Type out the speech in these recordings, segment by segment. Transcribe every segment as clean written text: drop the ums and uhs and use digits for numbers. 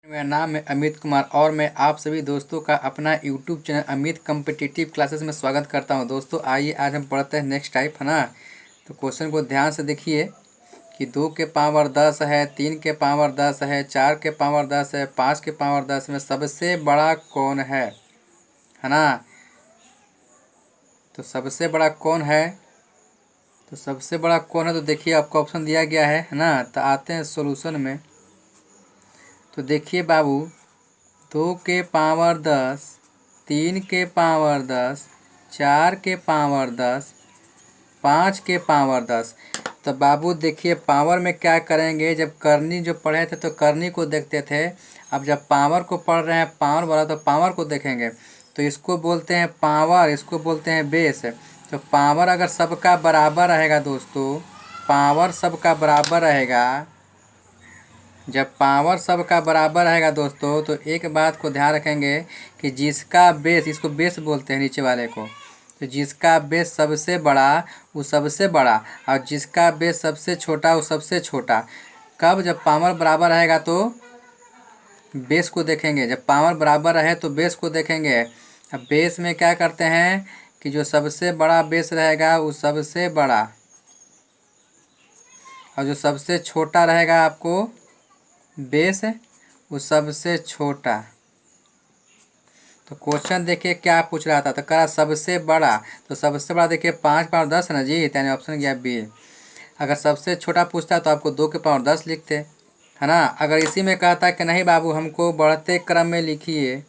मेरा नाम है अमित कुमार और मैं आप सभी दोस्तों का अपना YouTube channel Amit competitive classes में स्वागत करता हूं। दोस्तों आइए आज हम पढ़ते हैं नेक्स्ट टाइप, है ना। तो क्वेश्चन को ध्यान से देखिए कि 2 के पावर 10 है, 3 के पावर 10 है, 4 के पावर 10 है, 5 के पावर 10 में सबसे बड़ा कौन है ना। तो सबसे बड़ा कौन है, तो देखिए आपको ऑप्शन दिया गया है ना। तो आते हैं सॉल्यूशन में। तो देखिए बाबू, 2 के पावर 10, 3 के पावर 10, 4 के पावर 10, 5 के पावर 10। तो बाबू देखिए पावर में क्या करेंगे, जब करनी जो पढ़े थे तो करनी को देखते थे। अब जब पावर को पढ़ रहे हैं पावर वाला तो पावर को देखेंगे। तो इसको बोलते हैं पावर, इसको बोलते हैं बेस। तो पावर अगर सबका बराबर रहेगा दोस्तों, पावर सबका बराबर रहेगा, जब पावर सबका बराबर रहेगा दोस्तों, तो एक बात को ध्यान रखेंगे कि जिसका बेस, इसको बेस बोलते हैं नीचे वाले को, तो जिसका बेस सबसे बड़ा वो सबसे बड़ा, और जिसका बेस सबसे छोटा वो सबसे छोटा। कब? जब पावर बराबर रहेगा तो बेस को देखेंगे, जब पावर बराबर रहे तो बेस को देखेंगे। अब बेस में क्या करते हैं कि जो सबसे बड़ा बेस रहेगा वो सबसे बड़ा, और जो सबसे छोटा रहेगा आपको बेस वो सबसे छोटा। तो क्वेश्चन देखिए क्या पूछ रहा था, तो कहा सबसे बड़ा। तो सबसे बड़ा देखिए 5 पावर 10 है ना जी, यानी ऑप्शन गया बी। अगर सबसे छोटा पूछता तो आपको 2 के पावर 10 लिखते, है ना। अगर इसी में कहता कि नहीं बाबू हमको बढ़ते क्रम में लिखिए,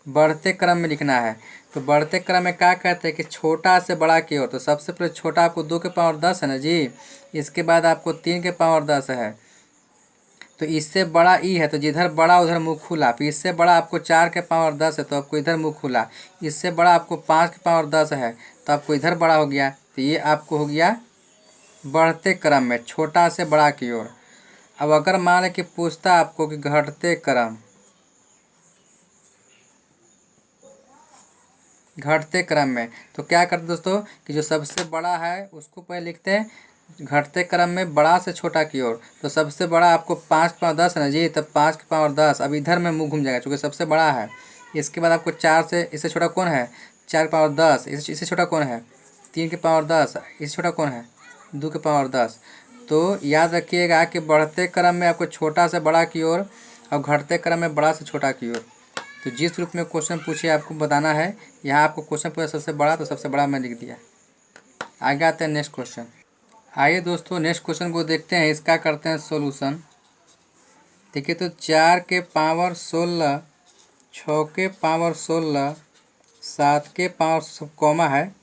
बढ़ते क्रम में लिखना है, तो बढ़ते क्रम में क्या कहते हैं कि छोटा से बड़ा की ओर। तो सबसे पहले छोटा आपको 2 के पावर 10 है ना जी, इसके बाद आपको 3 के पावर 10 है, तो इससे बड़ा ई है तो जिधर बड़ा उधर मुँह खुला। फिर इससे बड़ा आपको 4 के पावर 10 है तो आपको इधर मुँह खुला। इससे बड़ा आपको 5 के पावर 10 है तो आपको इधर बड़ा हो गया। तो ये आपको हो गया बढ़ते क्रम में छोटा से बड़ा की ओर। अब अगर मान लें कि पूछता आपको कि घटते क्रम, घटते क्रम में, तो क्या करते दोस्तों कि जो सबसे बड़ा है उसको पहले लिखते हैं घटते क्रम में बड़ा से छोटा की ओर। तो सबसे बड़ा आपको 5 के पावर 10 है ना जी, तब 5 के पावर 10 अब इधर में मुंह घूम जाएगा चूँकि सबसे बड़ा है। इसके बाद आपको 4 से, इससे छोटा कौन है, 4 के पावर 10, इससे छोटा कौन है 3 के पावर 10, इससे छोटा कौन है 2 के पावर 10। तो याद रखिएगा कि बढ़ते क्रम में आपको छोटा से बड़ा की ओर और घटते क्रम में बड़ा से छोटा की ओर। तो जिस रूप में क्वेश्चन पूछे आपको बताना है। यहाँ आपको क्वेश्चन पूछा सबसे बड़ा, तो सबसे बड़ा मैं लिख दिया। आगे आते हैं नेक्स्ट क्वेश्चन। आइए दोस्तों नेक्स्ट क्वेश्चन को देखते हैं, इसका करते हैं सॉल्यूशन। देखिए तो 4 के पावर 16, 6 के पावर 16, 7 के पावर कॉमा है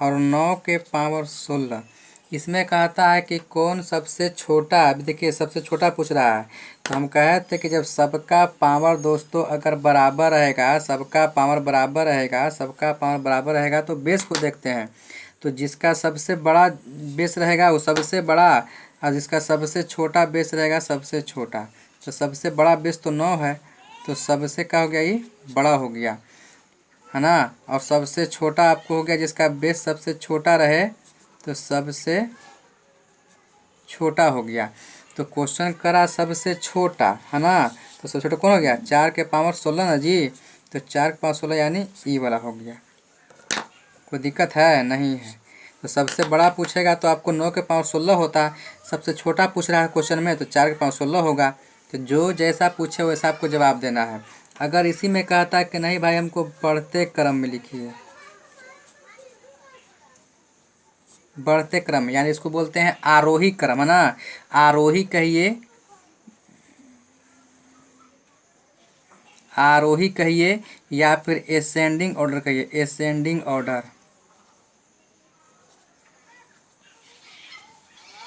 और 9 के पावर 16। इसमें कहता है कि कौन सबसे छोटा। अभी देखिए सबसे छोटा पूछ रहा है, तो हम कहे थे कि जब सबका पावर दोस्तों अगर बराबर रहेगा, सबका पावर बराबर रहेगा, सबका पावर बराबर रहेगा तो बेस को देखते हैं। तो जिसका सबसे बड़ा बेस रहेगा वो सबसे बड़ा, और जिसका सबसे छोटा बेस रहेगा सबसे छोटा। तो सबसे बड़ा बेस तो 9 है, तो सबसे क्या हो गया, ये बड़ा हो गया, है ना। और सबसे छोटा आपको हो गया जिसका बेस सबसे छोटा रहे तो सबसे छोटा हो गया। तो क्वेश्चन करा सबसे छोटा, है ना। तो सबसे छोटा कौन हो गया, 4 के पावर 16 ना जी। तो 4 के पावर 16 यानी ई वाला हो गया। कोई दिक्कत है नहीं है। तो सबसे बड़ा पूछेगा तो आपको 9 के पावर 16 होता, सबसे छोटा पूछ रहा है क्वेश्चन में तो 4 के पावर 16 होगा। तो जो जैसा पूछे वैसा आपको जवाब देना है। अगर इसी में कहता है कि नहीं भाई हमको बढ़ते क्रम में लिखिए, बढ़ते क्रम यानी इसको बोलते हैं आरोही क्रम, है ना। आरोही कहिए, आरोही कहिए या फिर एसेंडिंग ऑर्डर कहिए, एसेंडिंग ऑर्डर,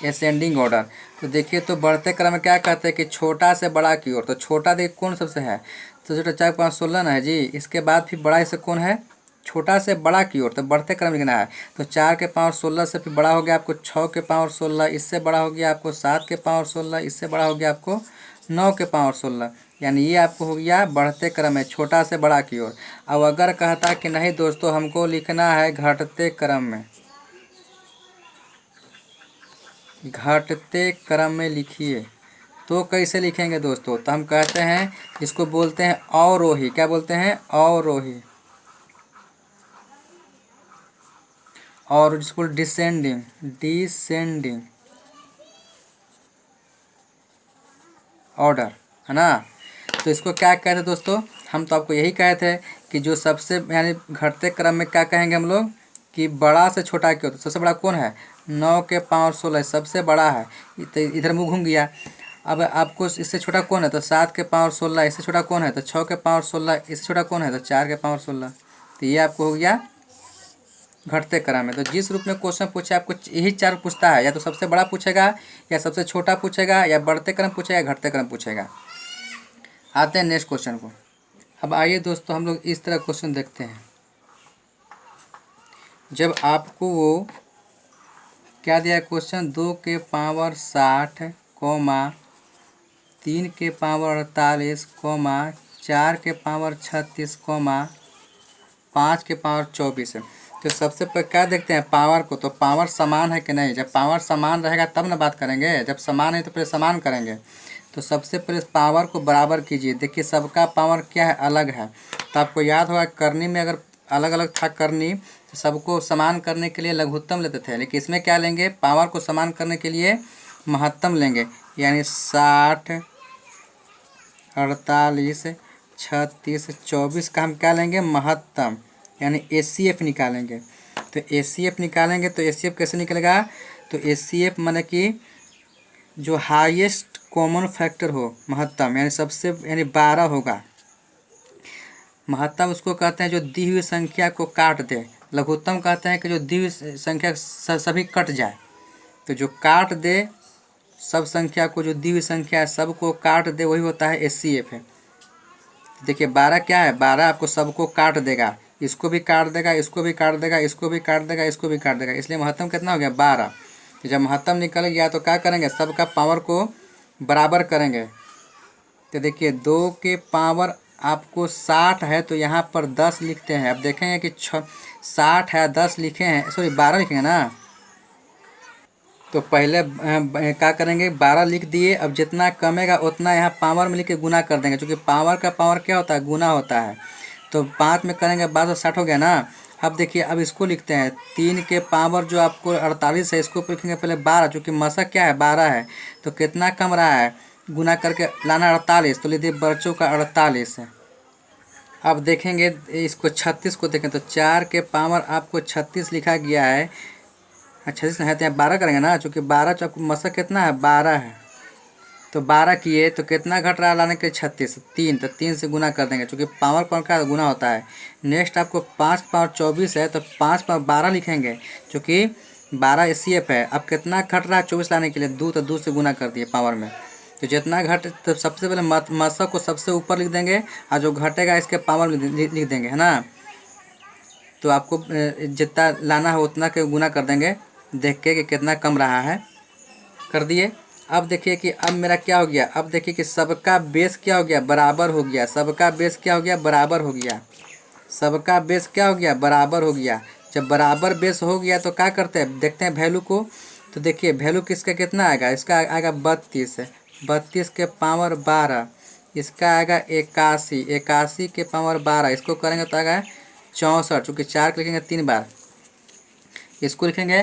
एसेंडिंग ऑर्डर। तो देखिए तो बढ़ते क्रम में क्या कहते हैं कि छोटा से बड़ा की ओर। तो छोटा देखिए कौन सबसे है, तो छोटा 4 5 16 ना है जी। इसके बाद फिर बड़ा इससे कौन है, छोटा से बड़ा की ओर। तो बढ़ते क्रम लिखना है। तो 4 के पावर 16 से फिर बड़ा हो गया आपको 6 के पावर 16, इससे बड़ा हो गया आपको 7 के पावर 16, इससे बड़ा हो गया आपको 9 के पावर 16। यानी ये आपको हो गया बढ़ते क्रम में छोटा से बड़ा की ओर। अब अगर कहता कि नहीं दोस्तों हमको लिखना है घटते क्रम में, घटते क्रम में लिखिए। तो कैसे लिखेंगे दोस्तों? तो हम कहते हैं इसको बोलते हैं अवरोही। क्या बोलते हैं? अवरोही। और इसको डिसेंडिंग, डिसेंडिंग ऑर्डर, है ना। तो इसको क्या कहते हैं दोस्तों? हम तो आपको यही कहे थे कि जो सबसे यानी घटते क्रम में क्या कहेंगे हम लोग कि बड़ा से छोटा क्यों। तो सबसे बड़ा कौन है? 9 के पावर 16 सबसे बड़ा है। तो इधर मुँह घूम गया। अब आपको इससे छोटा कौन है? तो 7 के पावर 16। इससे छोटा कौन है? तो 6 के पावर 16। इससे छोटा कौन है? तो 4 के पावर 16। तो ये आपको हो गया घटते क्रम में। तो जिस रूप में क्वेश्चन पूछे आपको यही चार पूछता है, या तो सबसे बड़ा पूछेगा, या सबसे छोटा पूछेगा, या बढ़ते क्रम पूछेगा, घटते क्रम पूछेगा। आते हैं नेक्स्ट क्वेश्चन को। अब आइए दोस्तों हम लोग इस तरह क्वेश्चन देखते हैं। जब आपको वो क्या दिया क्वेश्चन, 2 के पावर 60 कोमा 3 के पावर 48 कोमा 4 के पावर 36 कोमा 5 के पावर 24 है। तो सबसे पहले क्या देखते हैं पावर को। तो पावर समान है कि नहीं। जब पावर समान रहेगा तब ना बात करेंगे। जब समान है तो पहले समान करेंगे। तो सबसे पहले पावर को बराबर कीजिए। देखिए सबका पावर क्या है? अलग है। तो आपको याद होगा करनी में अगर अलग अलग था करनी, तो सबको समान करने के लिए लघुत्तम लेते थे। लेकिन इसमें क्या लेंगे? पावर को समान करने के लिए महत्तम लेंगे। यानी 60 48 36 24 का हम क्या लेंगे? महत्तम, यानी एचसीएफ निकालेंगे। तो एचसीएफ निकालेंगे तो एचसीएफ कैसे निकलेगा? तो एचसीएफ माने कि जो हाईएस्ट कॉमन फैक्टर हो महत्तम, यानी सबसे यानी 12 होगा। महत्तम उसको कहते हैं जो दी हुई संख्या को काट दे। लघुत्तम कहते हैं कि जो दी हुई संख्या सभी कट जाए। तो जो काट दे सब संख्या को, जो दी हुई संख्या है सबको काट दे, वही होता है एचसीएफ है। देखिए 12 क्या है? 12 आपको सबको काट देगा। इसको भी काट देगा, इसको भी काट देगा, इसको भी काट देगा, इसको भी काट देगा। इसलिए महत्तम कितना हो गया? 12। तो जब महत्तम निकल गया तो क्या करेंगे? सबका पावर को बराबर करेंगे। तो देखिए 2 के पावर आपको 60 है तो यहाँ पर 10 लिखते हैं। अब देखेंगे कि 60 है 10 लिखे हैं, सॉरी 12 लिखेंगे ना। तो पहले क्या करेंगे? 12 लिख दिए। अब जितना कमेगा उतना यहाँ पावर में लिख के गुना कर देंगे, क्योंकि पावर का पावर क्या होता है? गुना होता है। तो 5 में करेंगे 12 60 हो गया ना। अब देखिए अब इसको लिखते हैं 3 के पावर जो आपको 48 है, इसको लिखेंगे पहले 12, चूँकि मशक क्या है? 12 है। तो कितना कम रहा है? गुना करके लाना 48, तो लिखिए बच्चों का 48 है। अब देखेंगे इसको 36 को देखें तो 4 के पावर आपको 36 लिखा गया है। 36 है तो यहाँ 12 करेंगे ना, चूँकि 12 जो आपको मशक कितना है? 12 है। तो 12 किए तो कितना घट रहा है लाने के? 36। 3, तो 3 से गुना कर देंगे, चूँकि पावर पर का गुना होता है। नेक्स्ट आपको 5 पावर 24 है तो 5 पावर 12 लिखेंगे, चूँकि 12 एचसीएफ है। अब कितना घट रहा है 24 लाने के लिए? 2, तो 2 से गुना कर दिए पावर में। तो जितना घट, तो सबसे पहले मशक को सबसे ऊपर लिख देंगे, और जो घटेगा इसके पावर में लिख देंगे, है ना। तो आपको जितना लाना है उतना के गुना कर देंगे, देख के कि कितना कम रहा है। कर दिए। अब देखिए कि अब मेरा क्या हो गया? अब देखिए कि सबका बेस क्या हो गया? बराबर हो गया। सबका बेस क्या हो गया? बराबर हो गया। सबका बेस क्या हो गया? बराबर हो गया। जब बराबर बेस हो गया तो क्या करते हैं? देखते हैं वैल्यू को। तो देखिए वैल्यू किसका कितना आएगा? इसका आएगा 32 है। 32 के पावर 12। इसका आएगा 81। 81 के पावर 12। इसको करेंगे तो आएगा 64, चूँकि 4 लिखेंगे 3 बार। इसको लिखेंगे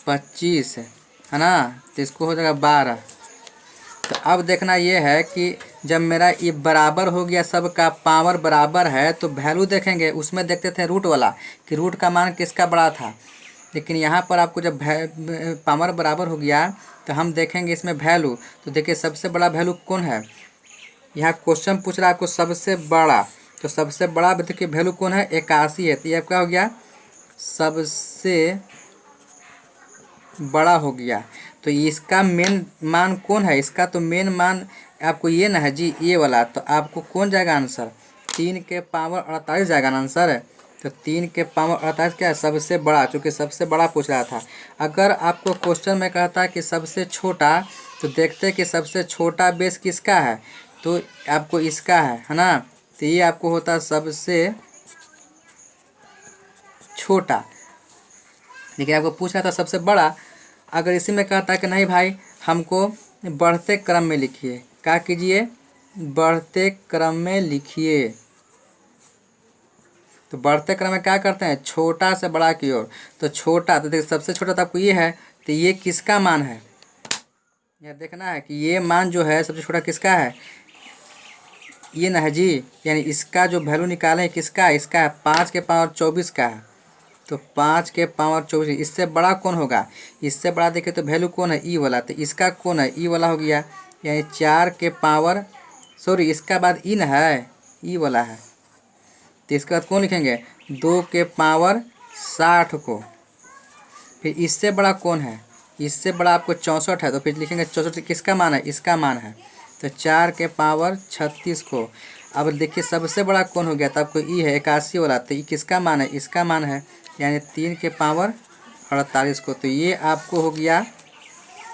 25, है ना। तो इसको हो जाएगा 12। तो अब देखना ये है कि जब मेरा ये बराबर हो गया, सबका पावर बराबर है, तो वैल्यू देखेंगे। उसमें देखते थे रूट वाला कि रूट का मान किसका बड़ा था। लेकिन यहाँ पर आपको जब पावर बराबर हो गया तो हम देखेंगे इसमें वैल्यू। तो देखिए सबसे बड़ा वैल्यू कौन है? यहाँ क्वेश्चन पूछ रहा है आपको सबसे बड़ा। तो सबसे बड़ा देखिए वैल्यू कौन है? 81 है। तो ये क्या हो गया? सबसे बड़ा हो गया। तो इसका मेन मान कौन है? इसका तो मेन मान आपको ये ना है जी, ये वाला। तो आपको कौन जाएगा आंसर? 3 के पावर 48 जाएगा ना आंसर। तो 3 के पावर 48 क्या है? सबसे बड़ा, चूँकि सबसे बड़ा पूछ रहा था। अगर आपको क्वेश्चन में कहता कि सबसे छोटा, तो देखते कि सबसे छोटा बेस किसका है। तो आपको इसका है ना। तो ये आपको होता सबसे छोटा। देखिए आपको पूछ रहा था सबसे बड़ा, अगर इसी में कहता कि नहीं भाई हमको बढ़ते क्रम में लिखिए, क्या कीजिए, बढ़ते क्रम में लिखिए। तो बढ़ते क्रम में क्या करते हैं, छोटा से बड़ा की ओर। तो छोटा, तो देखिए सबसे छोटा तो आपको ये है, तो ये किसका मान है, यह देखना है कि ये मान जो है सबसे छोटा किसका है, ये ना है जी। यानी इसका जो वैल्यू निकालें किसका है, इसका है 5 के पावर 24 का है। तो 5 के पावर 24, इससे बड़ा कौन होगा, इससे बड़ा देखिए तो वैल्यू कौन है, ई वाला। तो इसका कौन है, ई वाला हो गया। यानी 4 के पावर, सॉरी इसका बाद ई ना है, ई वाला है। तो इसके बाद कौन लिखेंगे, 2 के पावर 60 को। फिर इससे बड़ा कौन है, इससे बड़ा आपको 64 है, तो फिर लिखेंगे 64 किसका मान है, इसका मान है। तो 4 के पावर 36 को। अब देखिए सबसे बड़ा कौन हो गया, तो आपको ई है 81 वाला, तो ये किसका मान है, इसका मान है। यानी 3 के पावर 48 को। तो ये आपको हो गया,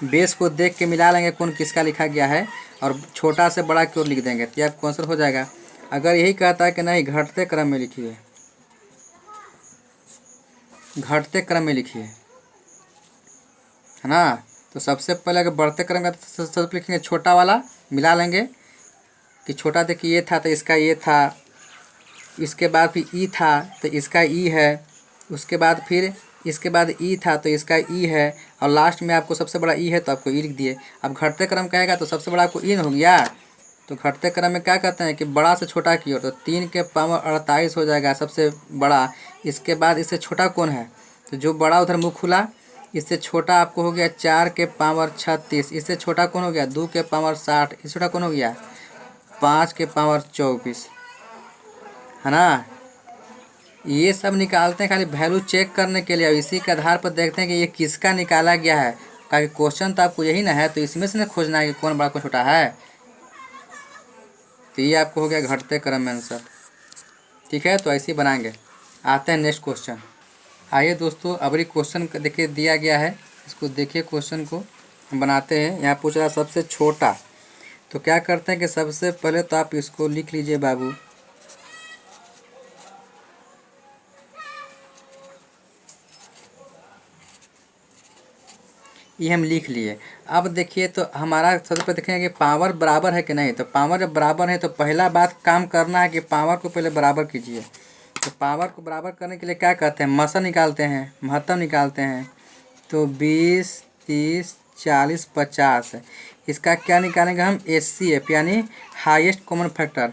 बेस को देख के मिला लेंगे कौन किसका लिखा गया है और छोटा से बड़ा की ओर लिख देंगे, तो ये आपको आंसर हो जाएगा। अगर यही कहता है कि नहीं घटते क्रम में लिखिए, घटते क्रम में लिखिए, है ना। तो सबसे पहले अगर बढ़ते क्रम का तो सब लिखेंगे छोटा वाला, मिला लेंगे कि छोटा देखिए ये था तो इसका ये था, इसके बाद फिर ई था तो इसका ई है, उसके बाद फिर इसके बाद ई था तो इसका ई है, और लास्ट में आपको सबसे बड़ा ई है तो आपको ई लिख दिए। अब घटते क्रम कहेगा तो सबसे बड़ा आपको ई हो गया। तो घटते क्रम में क्या कहते हैं कि बड़ा से छोटा की ओर, तो 3 के पावर 48 हो जाएगा सबसे बड़ा। इसके बाद इससे छोटा कौन है, तो जो बड़ा उधर मुँह खुला, इससे छोटा आपको हो गया 4 के पावर 36। इससे छोटा कौन हो गया, 2 के पावर 60। इससे छोटा कौन हो गया, 5 के पावर 24, है ना। ये सब निकालते हैं खाली वैल्यू चेक करने के लिए, और इसी के आधार पर देखते हैं कि ये किसका निकाला गया है। क्योंकि क्वेश्चन तो आपको यही ना है, तो इसमें से ना खोजना है कि कौन बड़ा कौन छोटा है। तो ये आपको हो गया घटते क्रम में आंसर। ठीक है, तो ऐसे ही बनाएंगे। आते हैं नेक्स्ट क्वेश्चन। आइए दोस्तों, अबरी क्वेश्चन देखिए दिया गया है, इसको देखिए क्वेश्चन को हम बनाते हैं। यहाँ पूछ रहा है सबसे छोटा। तो क्या करते हैं कि सबसे पहले तो आप इसको लिख लीजिए बाबू, ये हम लिख लिए। अब देखिए तो हमारा सबसे पहले देखेंगे कि पावर बराबर है कि नहीं। तो पावर जब बराबर है तो पहला बात काम करना है कि पावर को पहले बराबर कीजिए। तो पावर को बराबर करने के लिए क्या करते हैं, मसा निकालते हैं, महत्तम निकालते हैं। तो 20, 30, 40, 50, इसका क्या निकालेंगे हम, HCF यानी हाईएस्ट कॉमन फैक्टर।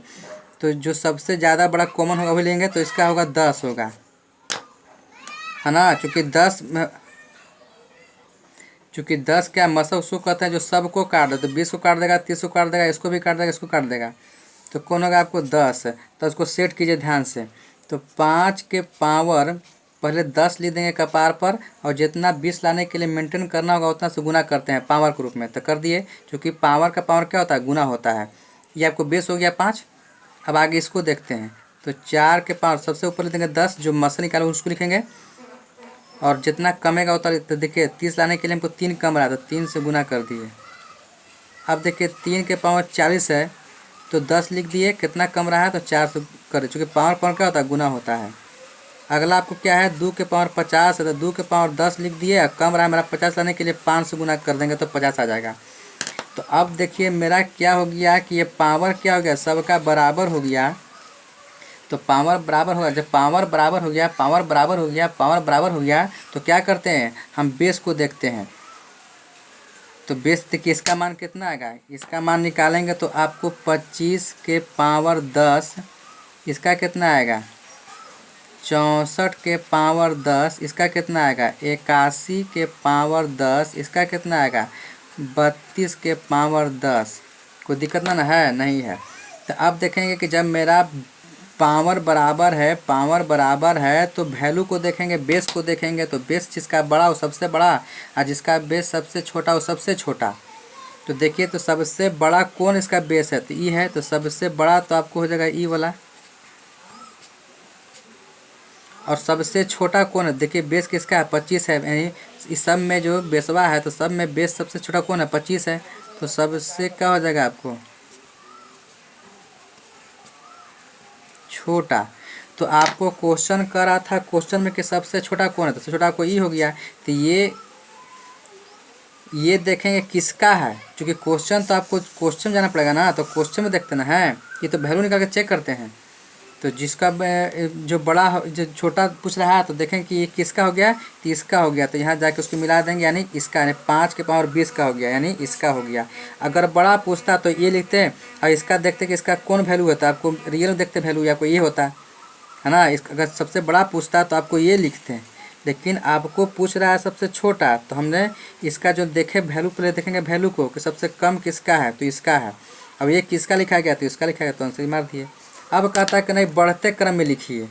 तो जो सबसे ज़्यादा बड़ा कॉमन होगा वही लेंगे, तो इसका होगा 10 होगा, है ना। चूँकि 10 क्या मसा उसको कहते हैं जो सबको काट दे। तो 20 को काट देगा, 30 को काट देगा, इसको भी काट देगा, इसको काट देगा। तो कौन होगा आपको 10। तो उसको सेट कीजिए ध्यान से। तो 5 के पावर पहले 10 लिख देंगे कपार पर, और जितना 20 लाने के लिए मेंटेन करना होगा उतना से गुना करते हैं पावर के रूप में। तो कर दिए, क्योंकि पावर का पावर क्या होता है, गुना होता है। ये आपको बेस हो गया 5। अब आगे इसको देखते हैं। तो 4 के पावर सबसे ऊपर लिख देंगे 10, जो मसा निकाले उसको लिखेंगे, और जितना कमेगा उतना। तो देखिए 30 लाने के लिए हमको 3 कम रहा, तो 3 से गुना कर दिए। अब देखिए 3 के पावर 40 है, तो 10 लिख दिए, कितना कम रहा है तो 4 से कर, चूँकि पावर पावर क्या होता है, गुना होता है। अगला आपको क्या है, 2 के पावर 50 है, तो 2 के पावर 10 लिख दिए, और कम रहा है मेरा 50 लाने के लिए 5 से गुना कर देंगे तो 50 आ जाएगा। तो अब देखिए मेरा क्या हो गया कि ये पावर क्या हो गया, सबका बराबर हो गया। तो पावर बराबर होगा, जब पावर बराबर हो गया, पावर बराबर हो गया, पावर बराबर हो गया, तो क्या करते हैं हम बेस को देखते हैं। तो बेस देखिए इसका मान कितना आएगा, इसका मान निकालेंगे तो आपको 25 के पावर 10, इसका कितना आएगा 64 के पावर 10, इसका कितना आएगा 81 के पावर 10, इसका कितना आएगा 32 के पावर 10। कोई दिक्कत ना है, नहीं है। तो अब देखेंगे कि जब मेरा पावर बराबर है, पावर बराबर है, तो वैल्यू को देखेंगे, बेस को देखेंगे। तो बेस जिसका बड़ा वो सबसे बड़ा, और जिसका बेस सबसे छोटा वो सबसे छोटा। तो देखिए तो सबसे बड़ा कौन इसका बेस है, तो ई है। तो सबसे बड़ा तो आपको हो जाएगा ई वाला, और सबसे छोटा कौन है, देखिए बेस किसका है 25 है। यानी इस सब में जो बेसवा है, तो सब में बेस सबसे छोटा कौन है 25 है। तो सबसे क्या हो जाएगा आपको छोटा। तो आपको क्वेश्चन कर रहा था, क्वेश्चन में कि सबसे छोटा कौन है, तो सबसे छोटा आपको ई हो गया। तो ये ये देखेंगे किसका है, क्योंकि क्वेश्चन तो आपको क्वेश्चन जाना पड़ेगा ना, तो क्वेश्चन में देखते ना है, ये तो वैल्यू निकाल के चेक करते हैं। तो जिसका जो बड़ा जो छोटा पूछ रहा है तो देखें कि ये किसका हो गया, तो इसका हो गया, तो यहाँ जाके उसको मिला देंगे, यानी इसका, यानी 5 के पावर 20 का हो गया, यानी इसका हो गया। अगर बड़ा पूछता तो ये लिखते हैं, और इसका देखते कि इसका कौन वैल्यू होता है, आपको रियल में देखते वैल्यू आपको ये होता है ना। अगर सबसे बड़ा पूछता तो आपको ये लिखते हैं, लेकिन आपको पूछ रहा है सबसे छोटा, तो हमने इसका जो देखे वैल्यू, पहले देखेंगे वैल्यू को कि सबसे कम किसका है, तो इसका है। अब ये किसका लिखा गया, तो इसका लिखा गया, तो आंसर मार दिए। अब कहता है कि नहीं बढ़ते क्रम में लिखिए,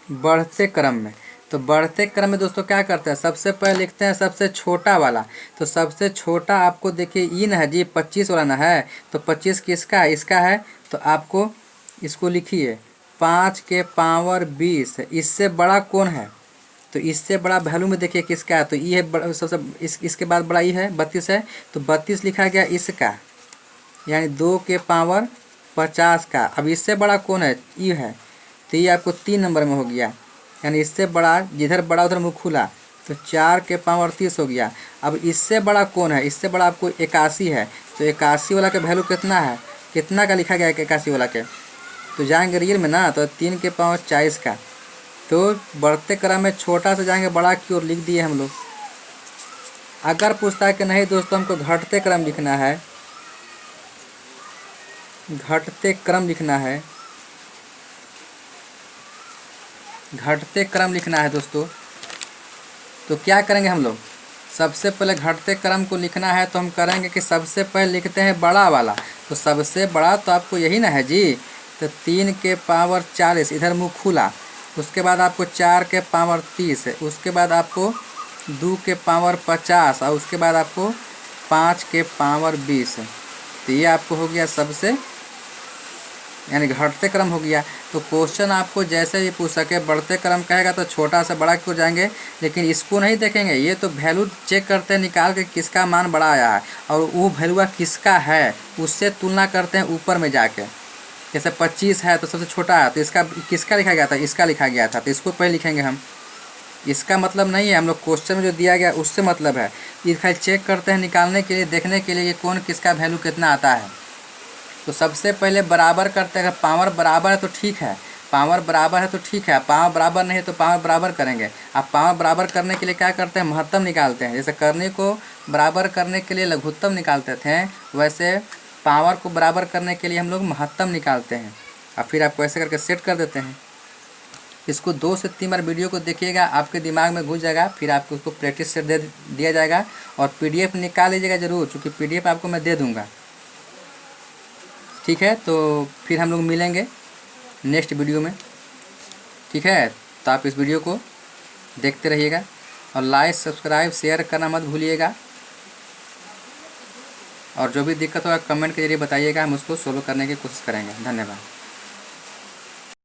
बढ़ते क्रम में। तो बढ़ते क्रम में दोस्तों क्या करते हैं, सबसे पहले लिखते हैं सबसे छोटा वाला। तो सबसे छोटा आपको देखिए ई न है जी, 25 वाला ना है, तो 25 किसका है, इसका है। तो आपको इसको लिखिए 5 के पावर 20। इससे बड़ा कौन है, तो इससे बड़ा वैल्यू में देखिए किसका है, तो ई है सबसे, इसके बाद बड़ा ई है 32 है, तो 32 लिखा गया इसका, यानी 2 के पावर 50 का। अब इससे बड़ा कौन है, ई है, तो ये आपको 3 नंबर में हो गया, यानी इससे बड़ा, जिधर बड़ा उधर मुँह खुला, तो 4 के पावर 30 हो गया। अब इससे बड़ा कौन है, इससे बड़ा आपको 81 है, तो 81 वाला का वैल्यू कितना है, कितना का लिखा गया है 81 वाला के, तो जाएंगे रियल में ना, तो 3 के पावर 40 का। तो बढ़ते क्रम में छोटा से जाएंगे बड़ा की ओर, लिख दिए हम लोग। अगर पूछता है कि नहीं दोस्तों हमको घटते क्रम लिखना है, घटते क्रम लिखना है, घटते क्रम लिखना है दोस्तों, तो क्या करेंगे हम लोग, सबसे पहले घटते क्रम को लिखना है तो हम करेंगे कि सबसे पहले लिखते हैं बड़ा वाला। तो सबसे बड़ा तो आपको यही ना है जी, तो 3 के पावर 40, इधर मुँह खुला, उसके बाद आपको 4 के पावर 30, उसके बाद आपको 2 के पावर 50, और उसके बाद आपको 5 के पावर 20। तो ये आपको हो गया सबसे, यानी घटते क्रम हो गया। तो क्वेश्चन आपको जैसे ही पूछ सके, बढ़ते क्रम कहेगा तो छोटा से बड़ा क्यों जाएंगे, लेकिन इसको नहीं देखेंगे, ये तो वैल्यू चेक करते हैं निकाल के किसका मान बड़ा आया है, और वो वैल्यू किसका है उससे तुलना करते हैं ऊपर में जाके। जैसे 25 है तो सबसे छोटा है, तो इसका किसका लिखा गया था, इसका लिखा गया था, तो इसको पहले लिखेंगे हम। इसका मतलब नहीं है, हम लोग क्वेश्चन में जो दिया गया उससे मतलब है, ये खाली चेक करते हैं निकालने के लिए, देखने के लिए कि कौन किसका वैल्यू कितना आता है। तो सबसे पहले बराबर करते हैं, अगर पावर बराबर है तो ठीक है, पावर बराबर है तो ठीक है, पावर बराबर नहीं है तो पावर बराबर करेंगे। अब पावर बराबर करने के लिए क्या करते हैं, महत्तम निकालते हैं। जैसे करने को बराबर करने के लिए लघुत्तम निकालते थे, वैसे पावर को बराबर करने के लिए हम लोग महत्तम निकालते हैं, और फिर आपको ऐसे करके सेट कर देते हैं। इसको 2 से 3 बार वीडियो को देखिएगा, आपके दिमाग में घुस जाएगा, फिर आपको उसको प्रैक्टिस सेट दे दिया जाएगा। और PDF निकाल लीजिएगा ज़रूर, क्योंकि PDF आपको मैं दे दूँगा। ठीक है, तो फिर हम लोग मिलेंगे नेक्स्ट वीडियो में। ठीक है, तो आप इस वीडियो को देखते रहिएगा, और लाइक सब्सक्राइब शेयर करना मत भूलिएगा, और जो भी दिक्कत होगा कमेंट के जरिए बताइएगा, हम उसको सोल्व करने की कोशिश करेंगे। धन्यवाद।